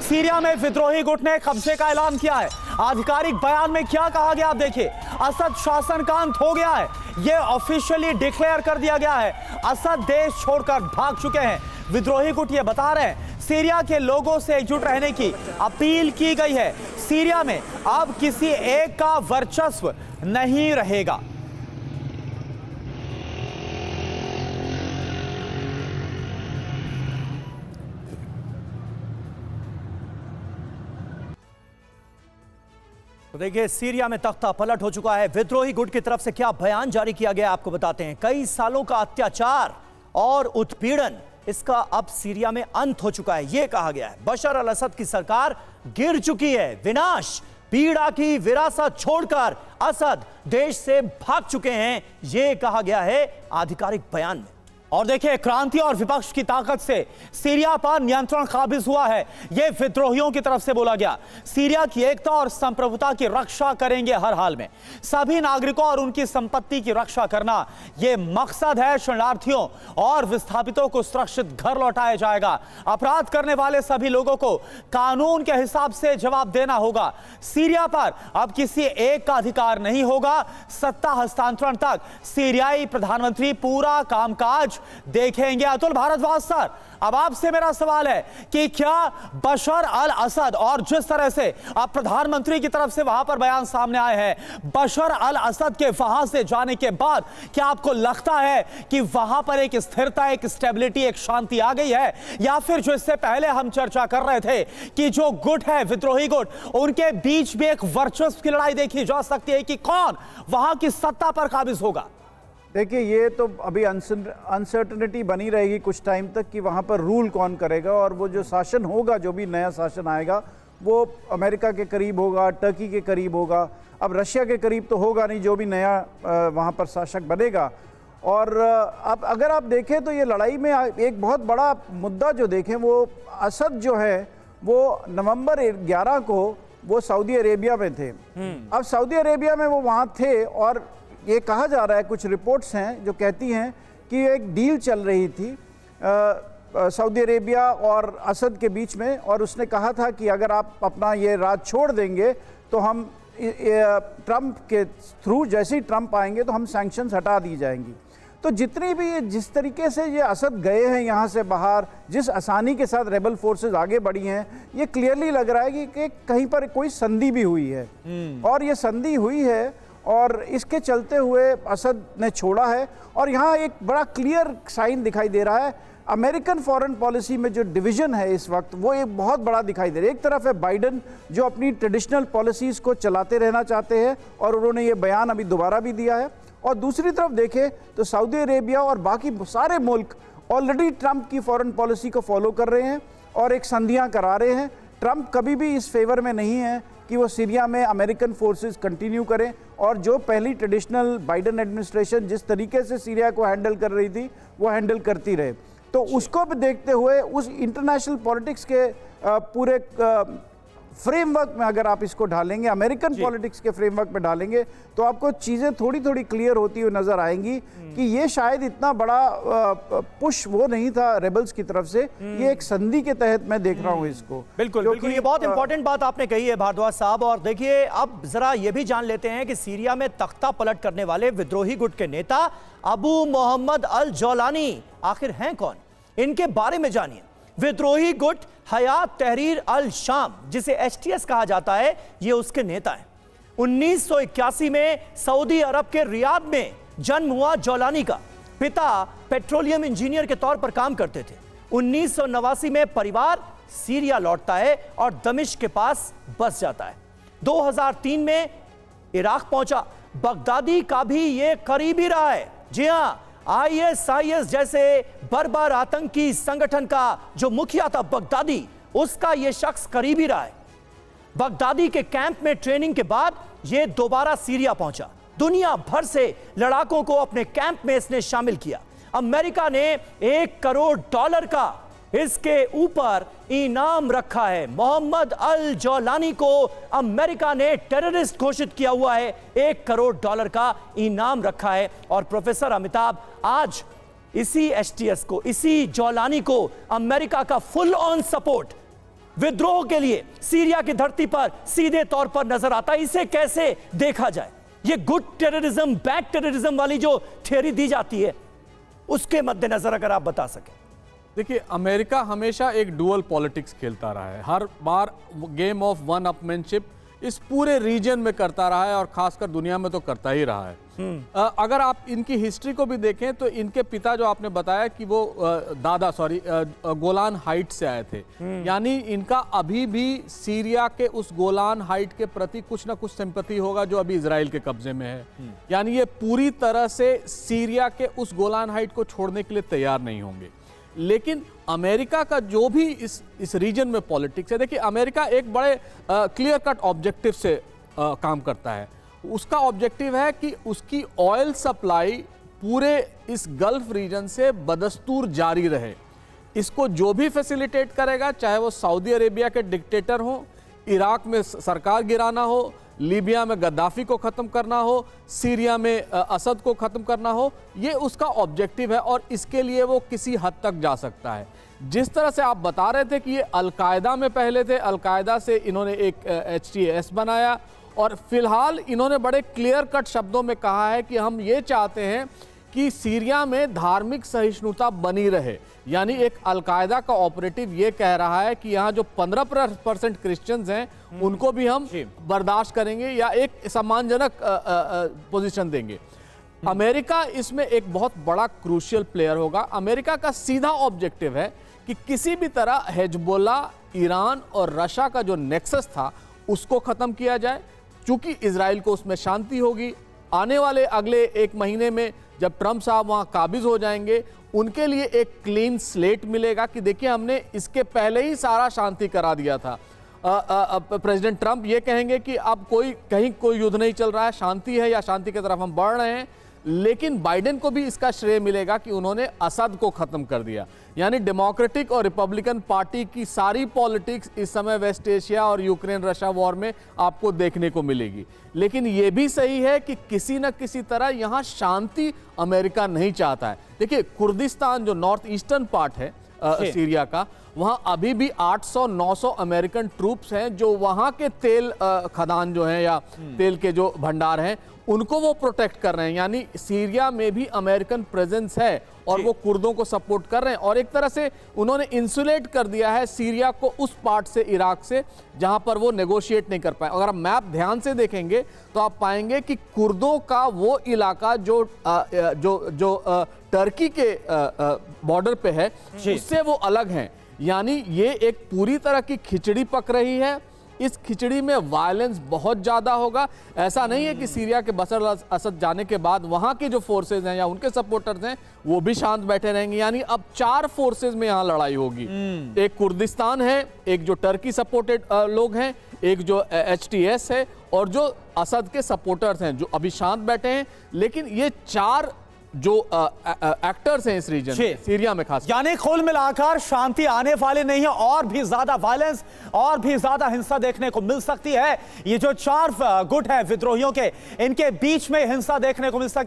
Syria में विद्रोही गुट ने कब्जे का ऐलान किया है। आधिकारिक बयान में क्या कहा गया आप देखिए। असद शासन का अंत हो गया है, यह ऑफिशियली डिक्लेयर कर दिया गया है। असद देश छोड़कर भाग चुके हैं। विद्रोही गुट ये बता रहे हैं सीरिया के लोगों से एकजुट रहने की अपील की गई है। सीरिया में अब किसी एक का वर्चस्व नहीं रहेगा। तो देखिए, सीरिया में तख्ता पलट हो चुका है। विद्रोही गुट की तरफ से क्या बयान जारी किया गया आपको बताते हैं। कई सालों का अत्याचार और उत्पीड़न, इसका अब सीरिया में अंत हो चुका है। यह कहा गया है बशर अल असद की सरकार गिर चुकी है। विनाश पीड़ा की विरासत छोड़कर असद देश से भाग चुके हैं, यह कहा गया है आधिकारिक बयान में। और देखिए, क्रांति और विपक्ष की ताकत से सीरिया पर नियंत्रण काबिज हुआ है, यह विद्रोहियों की तरफ से बोला गया। सीरिया की एकता और संप्रभुता की रक्षा करेंगे हर हाल में। सभी नागरिकों और उनकी संपत्ति की रक्षा करना यह मकसद है। शरणार्थियों और विस्थापितों को सुरक्षित घर लौटाया जाएगा। अपराध करने वाले सभी लोगों को कानून के हिसाब से जवाब देना होगा। सीरिया पर अब किसी एक का अधिकार नहीं होगा। सत्ता हस्तांतरण तक सीरियाई प्रधानमंत्री पूरा कामकाज देखेंगे। अतुल भारद्वाज सर, अब आपसे मेरा सवाल है कि क्या बशर अल असद, और जिस तरह से अब प्रधानमंत्री की तरफ से वहां पर बयान सामने आए हैं, बशर अल असद के वहां से जाने के बाद क्या आपको लगता है कि वहां पर एक स्थिरता, एक स्टेबिलिटी, एक शांति आ गई है, या फिर जो इससे पहले हम चर्चा कर रहे थे कि जो गुट है, विद्रोही गुट, उनके बीच भी एक वर्चस्व की लड़ाई देखी जा सकती है कि कौन वहां की सत्ता पर काबिज होगा? देखिए, ये तो अभी अनसर्टनिटी बनी रहेगी कुछ टाइम तक कि वहाँ पर रूल कौन करेगा, और वो जो शासन होगा, जो भी नया शासन आएगा, वो अमेरिका के करीब होगा, टर्की के करीब होगा। अब रशिया के करीब तो होगा नहीं, जो भी नया वहाँ पर शासक बनेगा। और अब अगर आप देखें तो ये लड़ाई में एक बहुत बड़ा मुद्दा जो देखें, वो असद जो है वो नवंबर 11 को वो सऊदी अरेबिया में थे। अब सऊदी अरेबिया में वो वहाँ थे, और ये कहा जा रहा है, कुछ रिपोर्ट्स हैं जो कहती हैं कि एक डील चल रही थी सऊदी अरेबिया और असद के बीच में, और उसने कहा था कि अगर आप अपना ये राज छोड़ देंगे तो हम ट्रंप के थ्रू, जैसे ही ट्रंप आएंगे तो हम सैंक्शंस हटा दी जाएंगी। तो जितनी भी ये जिस तरीके से ये असद गए हैं यहाँ से बाहर, जिस आसानी के साथ रेबल फोर्सेस आगे बढ़ी हैं, ये क्लियरली लग रहा है कि कहीं पर कोई संधि भी हुई है। और ये संधि हुई है और इसके चलते हुए असद ने छोड़ा है। और यहाँ एक बड़ा क्लियर साइन दिखाई दे रहा है। अमेरिकन फॉरेन पॉलिसी में जो डिवीजन है इस वक्त, वो एक बहुत बड़ा दिखाई दे रहा है। एक तरफ है बाइडन, जो अपनी ट्रेडिशनल पॉलिसीज़ को चलाते रहना चाहते हैं, और उन्होंने ये बयान अभी दोबारा भी दिया है। और दूसरी तरफ देखें तो सऊदी अरेबिया और बाकी सारे मुल्क ऑलरेडी ट्रंप की फॉरेन पॉलिसी को फॉलो कर रहे हैं और एक संधियाँ करा रहे हैं। ट्रंप कभी भी इस फेवर में नहीं है कि वो सीरिया में अमेरिकन फोर्सेस कंटिन्यू करें, और जो पहली ट्रेडिशनल बाइडन एडमिनिस्ट्रेशन जिस तरीके से सीरिया को हैंडल कर रही थी, वो हैंडल करती रहे। तो उसको भी देखते हुए उस इंटरनेशनल पॉलिटिक्स के पूरे फ्रेमवर्क में अगर आप इसको ढालेंगे, अमेरिकन पॉलिटिक्स के फ्रेमवर्क में डालेंगे, तो आपको चीज़ें थोड़ी थोड़ी क्लियर होती हुई नजर आएंगी कि ये शायद इतना बड़ा पुश वो नहीं था रेबल्स की तरफ से। ये एक संधि के तहत मैं देख रहा हूँ इसको। बिल्कुल बिल्कुल, ये बहुत इंपॉर्टेंट बात आपने कही है भारद्वाज साहब। और देखिए, अब जरा ये भी जान लेते हैं कि सीरिया में तख्ता पलट करने वाले विद्रोही गुट के नेता अबू मोहम्मद अल जौलानी आखिर हैं कौन, इनके बारे में जानिए। विद्रोही गुट हयात तहरीर अल शाम, जिसे HTS कहा जाता है, ये उसके नेता हैं। 1981 में सऊदी अरब के रियाद में जन्म हुआ जौलानी का। पिता पेट्रोलियम इंजीनियर के तौर पर काम करते थे। 1989 में परिवार सीरिया लौटता है और दमिश्क के पास बस जाता है। 2003 में इराक पहुंचा। बगदादी का भी ये करीबी रहा है। जी हां, ISIS जैसे बर्बर आतंकी संगठन का जो मुखिया था बगदादी, उसका यह शख्स करीबी रहा है। बगदादी के कैंप में ट्रेनिंग के बाद यह दोबारा सीरिया पहुंचा। दुनिया भर से लड़ाकों को अपने कैंप में इसने शामिल किया। अमेरिका ने $1 करोड़ का इसके ऊपर इनाम रखा है। मोहम्मद अल जौलानी को अमेरिका ने टेररिस्ट घोषित किया हुआ है। $1 करोड़ का इनाम रखा है। और प्रोफेसर अमिताभ, आज इसी HTS को, इसी जौलानी को अमेरिका का फुल ऑन सपोर्ट विद्रोह के लिए सीरिया की धरती पर सीधे तौर पर नजर आता है। इसे कैसे देखा जाए? ये गुड टेररिज्म, बैड टेररिज्म वाली जो थियरी दी जाती है, उसके मद्देनजर अगर आप बता सकें। देखिए, अमेरिका हमेशा एक डुअल पॉलिटिक्स खेलता रहा है। हर बार गेम ऑफ वन अपमैनशिप इस पूरे रीजन में करता रहा है और खासकर दुनिया में तो करता ही रहा है। अगर आप इनकी हिस्ट्री को भी देखें तो इनके पिता, जो आपने बताया कि वो गोलान हाइट से आए थे, यानी इनका अभी भी सीरिया के उस गोलान हाइट के प्रति कुछ ना कुछ सिंपैथी होगा जो अभी इजराइल के कब्जे में है। यानी ये पूरी तरह से सीरिया के उस गोलान हाइट को छोड़ने के लिए तैयार नहीं होंगे। लेकिन अमेरिका का जो भी इस रीजन में पॉलिटिक्स है, देखिए अमेरिका एक बड़े क्लियर कट ऑब्जेक्टिव से काम करता है। उसका ऑब्जेक्टिव है कि उसकी ऑयल सप्लाई पूरे इस गल्फ रीजन से बदस्तूर जारी रहे। इसको जो भी फैसिलिटेट करेगा, चाहे वो सऊदी अरेबिया के डिक्टेटर हो, इराक में सरकार गिराना हो, लीबिया में गद्दाफी को ख़त्म करना हो, सीरिया में असद को ख़त्म करना हो, ये उसका ऑब्जेक्टिव है और इसके लिए वो किसी हद तक जा सकता है। जिस तरह से आप बता रहे थे कि ये अलकायदा में पहले थे, अलकायदा से इन्होंने एक HTS बनाया और फिलहाल इन्होंने बड़े क्लियर कट शब्दों में कहा है कि हम ये चाहते हैं कि सीरिया में धार्मिक सहिष्णुता बनी रहे। यानी एक अलकायदा का ऑपरेटिव ये कह रहा है कि यहाँ जो 15% क्रिश्चियंस हैं उनको भी हम बर्दाश्त करेंगे या एक सम्मानजनक पोजीशन देंगे। अमेरिका इसमें एक बहुत बड़ा क्रूशियल प्लेयर होगा। अमेरिका का सीधा ऑब्जेक्टिव है कि किसी भी तरह हिजबुल्लाह, ईरान और रशिया का जो नेक्सस था उसको खत्म किया जाए। चूंकि इजराइल को उसमें शांति होगी, आने वाले अगले 1 महीने में जब ट्रंप साहब वहां काबिज हो जाएंगे, उनके लिए एक क्लीन स्लेट मिलेगा कि देखिए हमने इसके पहले ही सारा शांति करा दिया था। प्रेसिडेंट ट्रंप ये कहेंगे कि अब कहीं कोई युद्ध नहीं चल रहा है, शांति है या शांति की तरफ हम बढ़ रहे हैं। लेकिन बाइडेन को भी इसका श्रेय मिलेगा कि उन्होंने असद को खत्म कर दिया। यानी डेमोक्रेटिक और रिपब्लिकन पार्टी की सारी पॉलिटिक्स इस समय वेस्ट एशिया और यूक्रेन रशिया वॉर में आपको देखने को मिलेगी। लेकिन यह भी सही है कि किसी न किसी तरह यहां शांति अमेरिका नहीं चाहता है। देखिए, कुर्दिस्तान जो नॉर्थ ईस्टर्न पार्ट है सीरिया का, वहां अभी भी 800-900 अमेरिकन ट्रूप्स हैं जो वहां के तेल खदान जो हैं या तेल के जो भंडार हैं उनको वो प्रोटेक्ट कर रहे हैं। यानी सीरिया में भी अमेरिकन प्रेजेंस है और वो कुर्दों को सपोर्ट कर रहे हैं और एक तरह से उन्होंने इंसुलेट कर दिया है सीरिया को उस पार्ट से, इराक से, जहां पर वो नेगोशिएट नहीं कर पाए। अगर आप मैप ध्यान से देखेंगे तो आप पाएंगे कि कुर्दों का वो इलाका जो टर्की के बॉर्डर पे है उससे वो अलग हैं। यानी ये एक पूरी तरह की खिचड़ी पक रही है। इस खिचड़ी में वायलेंस बहुत ज्यादा होगा। ऐसा नहीं है कि सीरिया के बशर असद जाने के बाद वहां के जो फोर्सेज हैं या उनके सपोर्टर्स हैं वो भी शांत बैठे रहेंगे। यानी अब 4 फोर्सेज में यहां लड़ाई होगी। एक कुर्दिस्तान है, एक जो टर्की सपोर्टेड लोग हैं, एक जो HTS है और जो असद के सपोर्टर्स हैं जो अभी शांत बैठे हैं। लेकिन ये 4 जो एक्टर्स हैं इस रीजन में, सीरिया में खास, यानी कुल मिलाकर शांति आने वाली नहीं है, और भी ज्यादा वायलेंस और भी ज्यादा हिंसा देखने को मिल सकती है। ये जो 4 गुट है विद्रोहियों के, इनके बीच में हिंसा देखने को मिल सकती है।